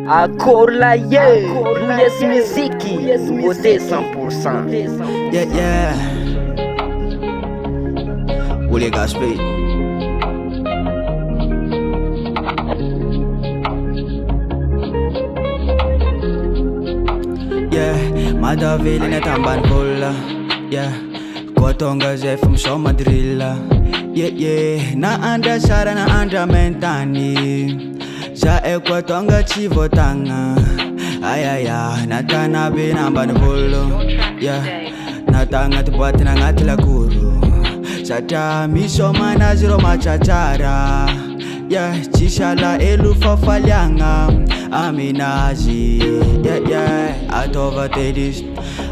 Akola ye, Louis Miziki, nouveauté 100%. Yeah, yeah. Willie Gaspé. Yeah, madavili netamban vola. Yeah, kotonga zefum soma drilla. Yeah, yeah, na anda shara na anda mentani. Ja ekwatonga chivo tanga. Ayaya, natana binamban volo. Yeah, natanga tupati na ngati la kuru. Sata misoma na zero machachara. Yeah, chishala elu fafalyanga. Aminaji, yeah, atova tedis.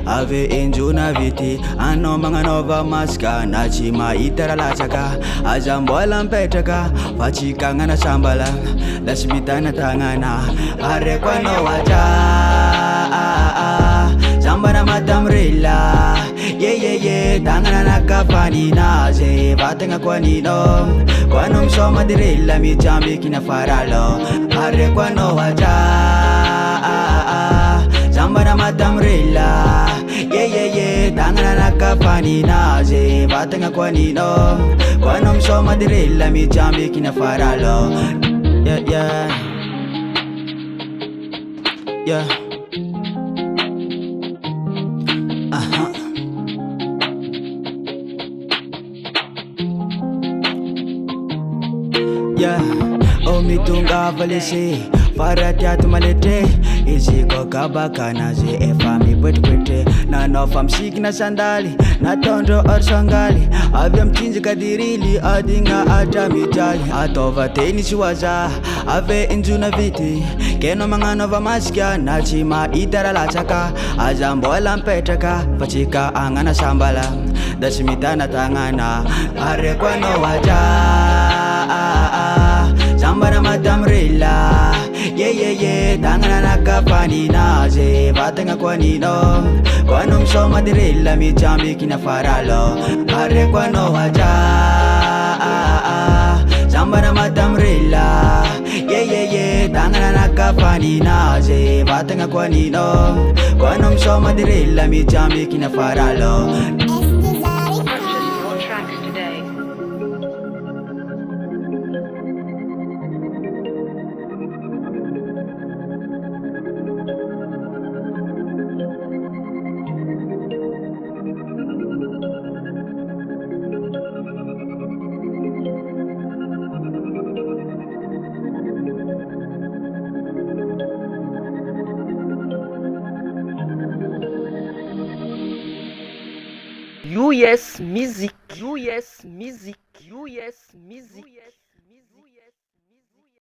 Ave injuna viti, ano mga nova maska. Nachima itara la chaka, ajambola mpetaka. Pachikanga na shambala, dashmita na tangana. Are kwa no waja, jambana matamrila. Yeah, tangana na kapani na je. Vatenga kwa nino, kwa no mshoma dirila. Mijambi kina faralo, are kwa no waja, jambana matamrila. Yeah, tangana na kapani na je. Vatenga kwa nino, kwa no mshoma dirila. Mijambi kina faralo. Yeah. Yeah, omitunga valese faratiatu malete iziko kabaka na ze efami pwete na nofam sik na sandali na tondo orsangali avya mchinji kadirili adinga atamijali atova teni siwaza ave injuna viti keno mangano va maskya na chima itara la chaka ajambola mpetaka pachika angana shambala dashimita na tangana are kwa no waja jambana matamrila. Yeah, tangana na kapani na je. Vatenga kwa nino, kwa no mshoma dirila. Mijambi kina faralo, are kwa no waja, jambana matamrila. Yeah, tangana na kapani na je. Vatenga kwa nino, kwa no mshoma dirila. Mijambi kina faralo. US Music, US Music, US Music.